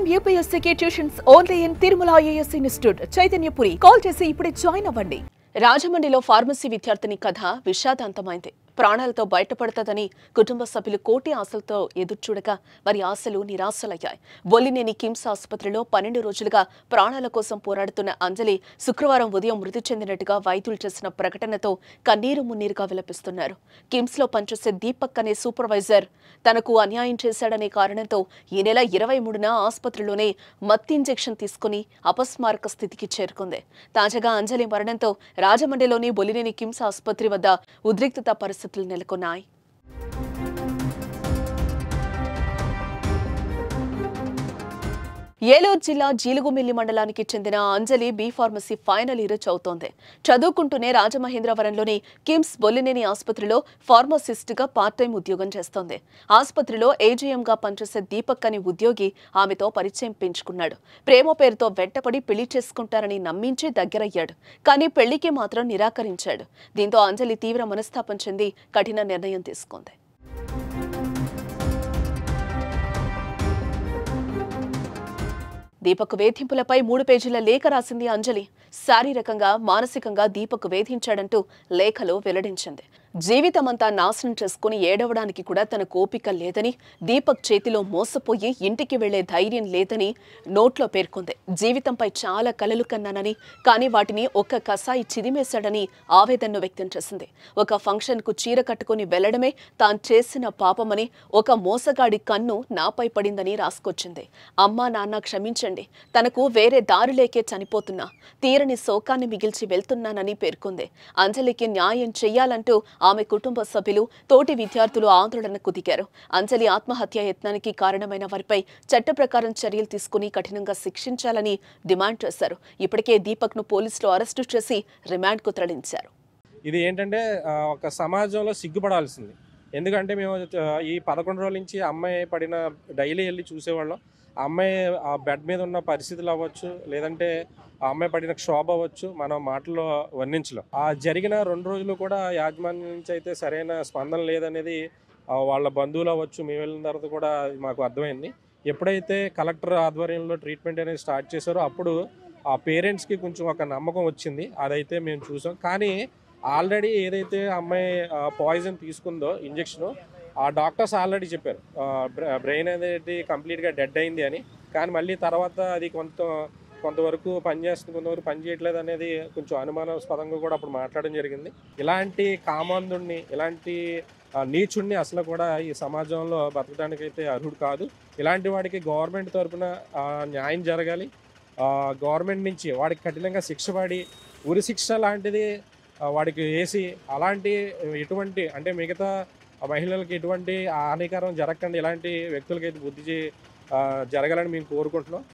IIM UPSC tuitions only in Tirumala IAS institute Chaitanyapuri. Call చేసి ఇప్పుడే join అవ్వండి. రాజమండ్రిలో ఫార్మసీ విద్యార్థిని కథ విషాదాంతమైంది. ప్రాణాలతో బయటపడతాదని కుటుంబ సభ్యులు కోటి ఆశలతో ఎదుర్చూడగా వారి ఆశలు నిరాశలయ్యాయి. బొల్లినేని కిమ్స్ ఆసుపత్రిలో 12 రోజులుగా ప్రాణాల కోసం పోరాడుతున్న అంజలి శుక్రవారం ఉదయం మృతి చెందినట్టుగా వైద్యులు చేసిన ప్రకటనతో కన్నీరు మున్నీరుగా విలపిస్తున్నారు. కిమ్స్ లో పనిచేసే దీపక్ అనే సూపర్వైజర్ తనకు అన్యాయం చేశాడనే కారణంతో ఈ నెల 23న ఆసుపత్రిలోనే మత్తు ఇంజెక్షన్ తీసుకుని అపస్మారక స్థితికి చేరుకుంది. తాజాగా అంజలి మరణంతో రాజమండ్రిలోని బొల్లినేని కిమ్స్ ఆసుపత్రి వద్ద ఉద్రిక్తత పరిస్థితులు నెలకొన్నాయి. ఏలూరు జిల్లా జీలుగుమిల్లి మండలానికి చెందిన అంజలి బి ఫార్మసీ ఫైనల్ ఇయర్ చదువుతోంది. చదువుకుంటూనే రాజమహేంద్రవరంలోని కిమ్స్ బొల్లినేని ఆసుపత్రిలో ఫార్మసిస్ట్గా పార్ట్ టైం ఉద్యోగం చేస్తోంది. ఆసుపత్రిలో ఏజీఎంగా పనిచేసే దీపక్ అనే ఉద్యోగి ఆమెతో పరిచయం పెంచుకున్నాడు. ప్రేమ పేరుతో వెంటపడి పెళ్లి చేసుకుంటారని నమ్మించి దగ్గరయ్యాడు. కానీ పెళ్లికి మాత్రం నిరాకరించాడు. దీంతో అంజలి తీవ్ర మనస్తాపం చెంది కఠిన నిర్ణయం తీసుకుంది. దీపక్ వేధింపులపై 3 పేజీల లేఖ రాసింది అంజలి. శారీరకంగా మానసికంగా దీపక్ వేధించాడంటూ లేఖలో వెల్లడించింది. జీవితమంతా నాశనం చేసుకుని ఏడవడానికి కూడా తన ఓపిక లేదని, దీపక్ చేతిలో మోసపోయి ఇంటికి వెళ్లే ధైర్యం లేదని నోట్లో పేర్కొంది. జీవితంపై చాలా కలలు కన్నానని, కానీ వాటిని ఒక్క కసాయి చిదిమేశాడని ఆవేదనను వ్యక్తం చేసింది. ఒక ఫంక్షన్కు చీర కట్టుకుని వెళ్లడమే తాను చేసిన పాపమని, ఒక మోసగాడి కన్ను నాపై పడిందని రాసుకొచ్చింది. అమ్మా నాన్న క్షమించండి, తనకు వేరే దారి లేకే చనిపోతున్నా, తీరని శోకాన్ని మిగిల్చి వెళ్తున్నానని పేర్కొంది. అంజలికి న్యాయం చెయ్యాలంటూ ఆమె కుటుంబ సభ్యులు, తోటి విద్యార్థులు ఆందోళనకు దిగారు. అంజలి ఆత్మహత్య యత్నానికి కారణమైన వారిపై చట్ట ప్రకారం చర్యలు తీసుకుని కఠినంగా శిక్షించాలని డిమాండ్ చేశారు. ఇప్పటికే దీపక్ ను పోలీసులు అరెస్టు చేసి రిమాండ్ కు తరలించారు. ఇది ఏంటంటే ఒక సమాజంలో సిగ్గుపడాల్సింది. ఎందుకంటే మేము ఈ 11 రోజుల నుంచి అమ్మాయి పడిన డైలీ వెళ్ళి చూసేవాళ్ళం. ఆ అమ్మాయి ఆ బెడ్ మీద ఉన్న పరిస్థితులు అవ్వచ్చు, లేదంటే ఆ అమ్మాయి పడిన క్షోభ అవ్వచ్చు, మనం మాటల్లో వర్ణించలేం. ఆ జరిగిన 2 రోజులు కూడా యాజమాన్యం నుంచి అయితే సరైన స్పందన లేదనేది వాళ్ళ బంధువులు అవ్వచ్చు, మేము వెళ్ళిన తర్వాత కూడా మాకు అర్థమైంది. ఎప్పుడైతే కలెక్టర్ ఆధ్వర్యంలో ట్రీట్మెంట్ అనేది స్టార్ట్ చేశారో అప్పుడు ఆ పేరెంట్స్కి కొంచెం ఒక నమ్మకం వచ్చింది. అదైతే మేము చూసాం. కానీ ఆల్రెడీ ఏదైతే అమ్మాయి పాయిజన్ తీసుకుందో ఇంజెక్షను, ఆ డాక్టర్స్ ఆల్రెడీ చెప్పారు బ్రెయిన్ అనేది కంప్లీట్గా డెడ్ అయింది అని. కానీ మళ్ళీ తర్వాత అది కొంతవరకు పనిచేస్తుంది, కొంతవరకు పని చేయట్లేదు అనేది కొంచెం అనుమానాస్పదంగా కూడా అప్పుడు మాట్లాడడం జరిగింది. ఇలాంటి కామాంధుడిని, ఇలాంటి నీచుడిని అసలు కూడా ఈ సమాజంలో బతకడానికైతే అర్హుడు కాదు. ఇలాంటి వాడికి గవర్నమెంట్ తరఫున న్యాయం జరగాలి. గవర్నమెంట్ నుంచి వాడికి కఠినంగా శిక్ష పడి, ఉరి శిక్ష లాంటిది వాడికి వేసి, అలాంటి ఎటువంటి అంటే మిగతా మహిళలకు ఎటువంటి హానికరం జరగకుండా ఇలాంటి వ్యక్తులకైతే బుద్ధి జరగాలని మేము కోరుకుంటున్నాం.